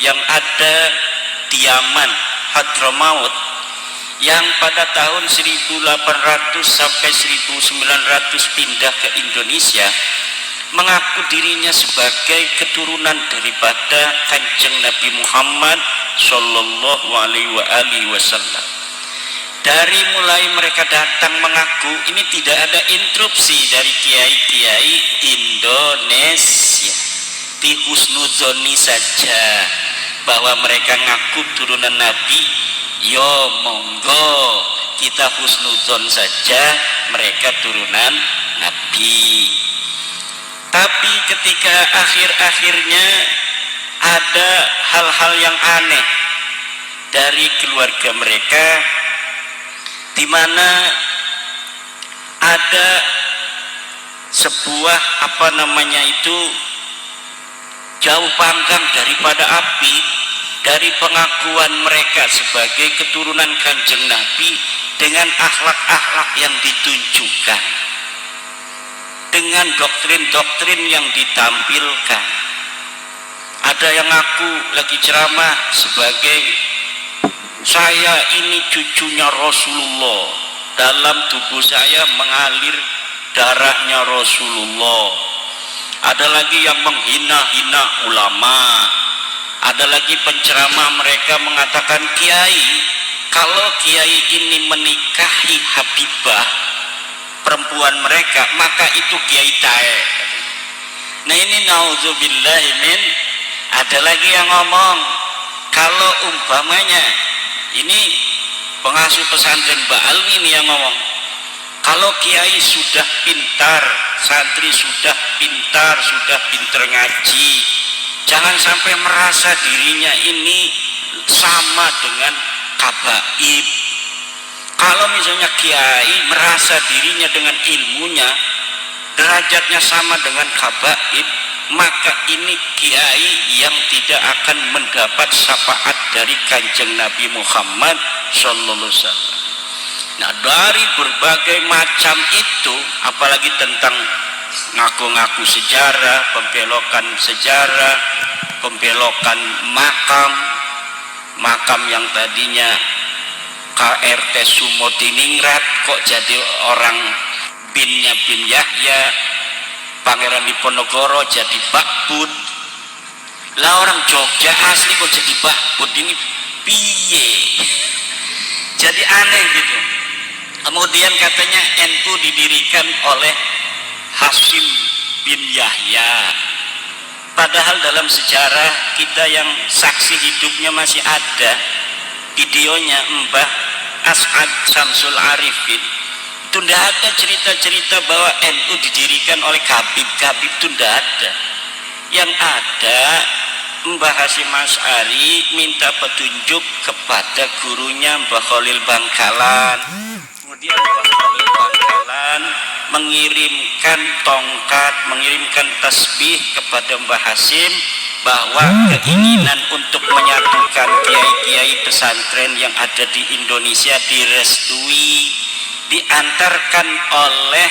yang ada di Yaman, Hadramaut, yang pada tahun 1800 sampai 1900 pindah ke Indonesia, mengaku dirinya sebagai keturunan daripada Kanjeng Nabi Muhammad Sallallahu Alaihi Wasallam. Dari mulai mereka datang mengaku, ini tidak ada interupsi dari kiai-kiai Indonesia, dihusnudzoni saja bahwa mereka ngaku turunan Nabi. Yo monggo kita husnudzon saja mereka turunan Nabi. Tapi ketika akhir-akhirnya ada hal-hal yang aneh dari keluarga mereka, di mana ada sebuah jauh panggang daripada api dari pengakuan mereka sebagai keturunan Kanjeng Nabi dengan akhlak-akhlak yang ditunjukkan, dengan doktrin-doktrin yang ditampilkan. Ada yang ngaku lagi ceramah sebagai, saya ini cucunya Rasulullah, dalam tubuh saya mengalir darahnya Rasulullah. Ada lagi yang menghina-hina ulama. Ada lagi penceramah mereka mengatakan, kiai, kalau kiai ini menikahi Habibah, perempuan mereka, maka itu kiai tae. Nah ini naudzubillahi min. Ada lagi yang ngomong, kalau umpamanya ini pengasuh pesantren Mbak Alwi ini yang ngomong, kalau kiai sudah pintar, santri sudah pintar, sudah pintar ngaji, jangan sampai merasa dirinya ini sama dengan kabaib. Kalau misalnya kiai merasa dirinya dengan ilmunya derajatnya sama dengan kabaib, maka ini kiai yang tidak akan mendapat syafaat dari Kanjeng Nabi Muhammad Sallallahu Alaihi Wasallam. Nah, dari berbagai macam itu, apalagi tentang ngaku-ngaku sejarah, pembelokan makam yang tadinya KRT Sumotiningrat kok jadi orang binnya bin Yahya, Pangeran Diponegoro jadi Bakbud. Lah orang Jogja asli kok jadi Bakbud, ini piye? Jadi aneh gitu. Kemudian katanya NU didirikan oleh Hasim bin Yahya. Padahal dalam sejarah kita yang saksi hidupnya masih ada videonya, Mbah As'ad Samsul Arifin. Itu tidak ada cerita-cerita bahwa NU didirikan oleh Habib itu tidak ada. Yang ada Mbah Hasyim Asy'ari minta petunjuk kepada gurunya Mbah Khalil Bangkalan. Kemudian Mbah Khalil Bangkalan mengirimkan tongkat, mengirimkan tasbih kepada Mbah Hasyim bahwa keinginan untuk menyatukan kiai-kiai pesantren yang ada di Indonesia direstui, diantarkan oleh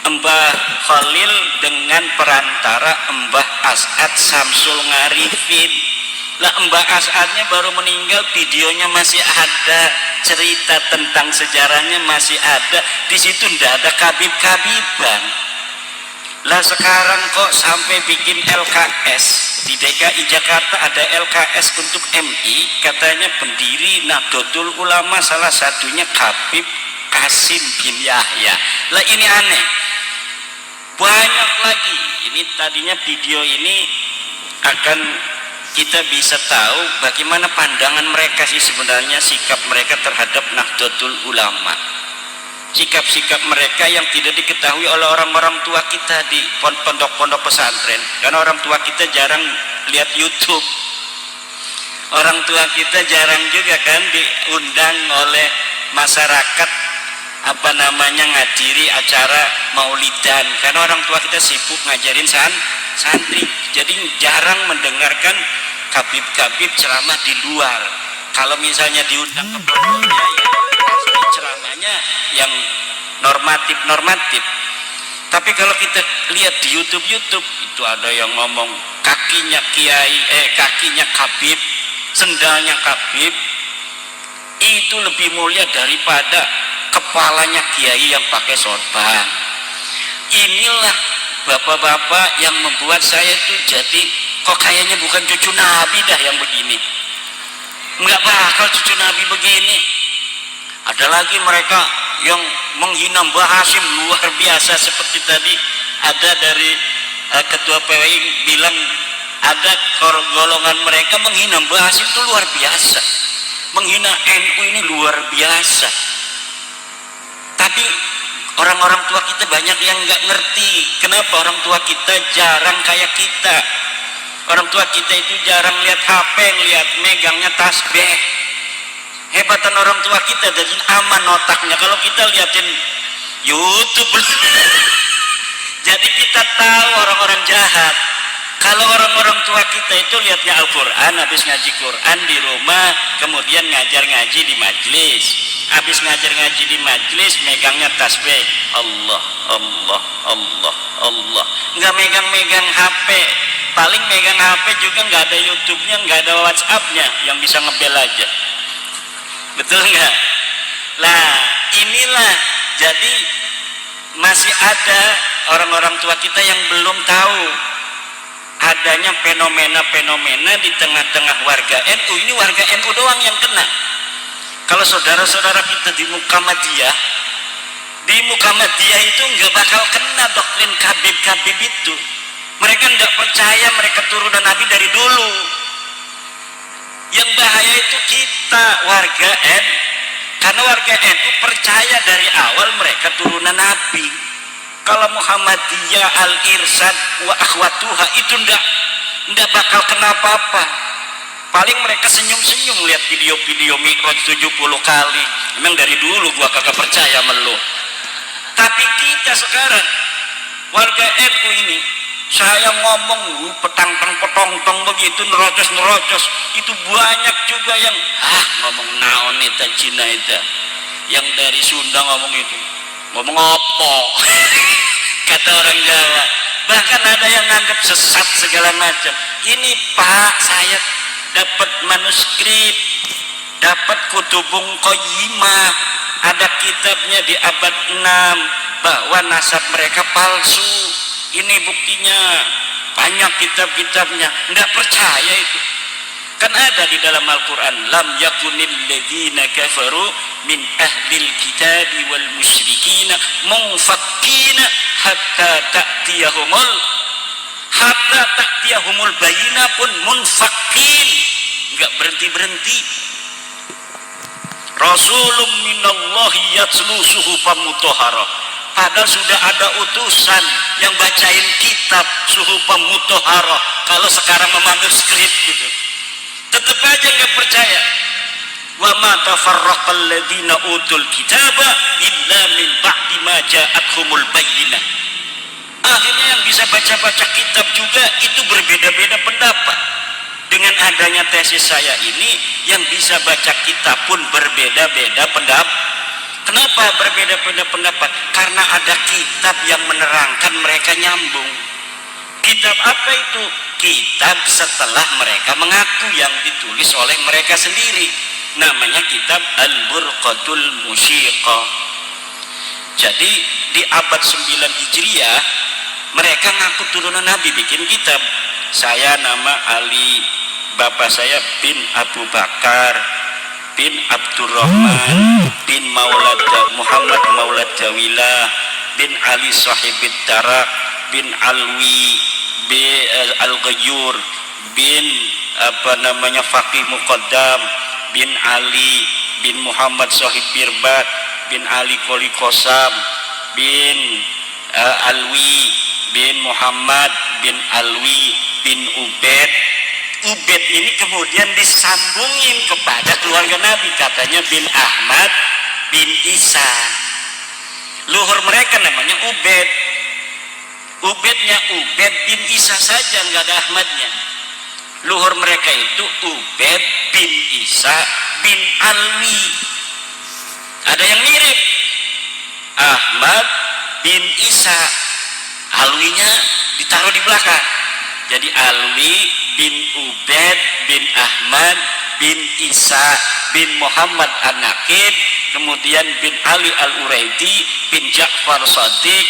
Mbah Khalil dengan perantara Mbah As'ad Samsul Ngarifin. Lah Mbah As'adnya baru meninggal, videonya masih ada, cerita tentang sejarahnya masih ada. Di situ tidak ada kabib-kabiban. Lah sekarang kok sampai bikin LKS di DKI Jakarta, ada LKS untuk MI, katanya pendiri Nahdlatul Ulama salah satunya Habib Qasim bin Yahya. Lah ini aneh. Banyak lagi. Ini tadinya video ini akan kita bisa tahu bagaimana pandangan mereka sih sebenarnya, sikap mereka terhadap Nahdlatul Ulama, sikap-sikap mereka yang tidak diketahui oleh orang-orang tua kita di pondok-pondok pesantren, karena orang tua kita jarang lihat YouTube, orang tua kita jarang juga kan diundang oleh masyarakat ngadiri acara maulidan, karena orang tua kita sibuk ngajarin santri, jadi jarang mendengarkan kabib-kabib ceramah di luar. Kalau misalnya diundang ke pondoknya, ya pasti ceramahnya yang normatif. Tapi kalau kita lihat di YouTube itu ada yang ngomong kakinya sendalnya Habib itu lebih mulia daripada kepalanya kiai yang pakai sorban. Inilah bapak-bapak yang membuat saya itu jadi kok kayaknya bukan cucu Nabi dah yang begini. Nggak bakal cucu Nabi begini. Ada lagi mereka yang menghina Mbah Hashim luar biasa, seperti tadi ada dari ketua PWI bilang ada golongan mereka menghina Mbah Hashim itu luar biasa, menghina NU ini luar biasa. Tapi orang-orang tua kita banyak yang nggak ngerti. Kenapa orang tua kita jarang kayak kita? Orang tua kita itu jarang lihat HP, lihat megangnya tasbih. Hebatan orang tua kita jadi aman otaknya. Kalau kita liatin YouTube jadi kita tahu orang-orang jahat. Kalau orang-orang tua kita itu lihatnya Al-Quran, habis ngaji Quran di rumah, kemudian ngajar ngaji di majlis. Habis ngajar ngaji di majlis, megangnya tasbih. Allah, Allah, Allah, Allah. Nggak megang-megang HP. Paling megang HP juga nggak ada YouTube-nya, nggak ada WhatsApp-nya, yang bisa ngebel aja. Betul nggak? Nah, inilah jadi masih ada orang-orang tua kita yang belum tahu adanya fenomena-fenomena di tengah-tengah warga NU. Ini warga NU doang yang kena. Kalau saudara-saudara kita di Muhammadiyah itu nggak bakal kena doktrin Habib itu. Mereka nggak percaya mereka turunan Nabi dari dulu. Yang bahaya itu kita warga NU, karena warga NU percaya dari awal mereka turunan Nabi. Kalau Muhammadiyah, Al-Irsyad wa akhwatuha itu ndak bakal kena apa-apa. Paling mereka senyum-senyum lihat video-video Mi'raj 70 kali. Memang dari dulu gua kagak percaya melu. Tapi kita sekarang warga NU ini, saya ngomong petang-petong begitu nerocos itu banyak juga yang ngomong naon eta Cina eta, yang dari Sunda ngomong itu ngomong opo kata orang Jawa, bahkan ada yang nganggap sesat segala macam. Ini Pak, saya dapat manuskrip, dapat Kutubung Qayyimah, ada kitabnya di abad 6 bahwa nasab mereka palsu. Ini buktinya, banyak kitab-kitabnya. Nggak percaya itu. Kan ada di dalam Al-Quran, lam yakunil ladzina kafaru min ahlil kitabi wal musyrikina munfakkina hatta ta'tiyahumul bayina pun munfakkin, nggak berhenti-berhenti. Rasulun minallahi yatslu suhufan mutahharah, padahal sudah ada utusan yang bacain kitab suhufan mutahharah. Kalau sekarang memanuskrip gitu, tetap aja nggak percaya. Wa ma tafarraqal ladzina utul kitaba illa min ba'di ma ja'atuhumul bayyinah. Akhirnya yang bisa baca-baca kitab juga itu berbeda-beda pendapat. Dengan adanya tesis saya ini, yang bisa baca kitab pun berbeda-beda pendapat. Kenapa berbeda-beda pendapat? Karena ada kitab yang menerangkan mereka nyambung. Kitab apa itu? Kitab setelah mereka mengaku, yang ditulis oleh mereka sendiri. Namanya kitab Al-Burqatul Musyiqah. Jadi di abad 9 Hijriah mereka ngaku turunan Nabi, bikin kitab. Saya nama Ali, bapak saya bin Abu Bakar bin Abdurrahman bin Muhammad Maulad Jawilah bin Ali Sahibid Darak bin Alwi bin Al-Ghayyur bin Faqih Muqaddam bin Ali bin Muhammad Sahib Birbat bin Ali Koli Kosam bin Alwi bin Muhammad bin Alwi bin Ubed. Ubed ini kemudian disambungin kepada keluarga Nabi, katanya bin Ahmad bin Isa. Luhur mereka namanya Ubed. Ubednya Ubed bin Isa saja, nggak ada Ahmadnya. Luhur mereka itu Ubed bin Isa bin Alwi. Ada yang mirip, Ahmad bin Isa, Alwinya ditaruh di belakang. Jadi Alwi bin Ubed bin Ahmad bin Isa bin Muhammad An-Naqib, kemudian bin Ali Al-Uraidi bin Ja'far Shadiq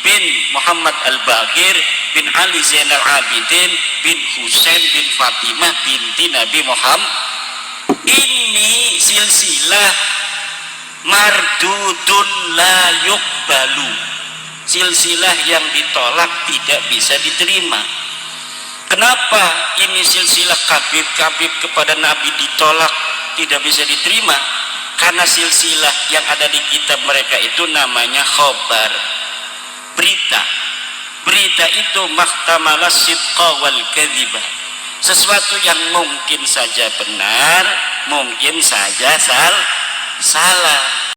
bin Muhammad Al-Baqir bin Ali Zainal Abidin bin Husain bin Fatimah binti Nabi Muhammad. Ini silsilah mardudun la yuqbalu, silsilah yang ditolak, tidak bisa diterima. Kenapa ini silsilah kabib kepada Nabi ditolak, tidak bisa diterima? Karena silsilah yang ada di kitab mereka itu namanya khobar, berita. Berita itu mahtamalah sidqa wal kadhiba, sesuatu yang mungkin saja benar, mungkin saja salah.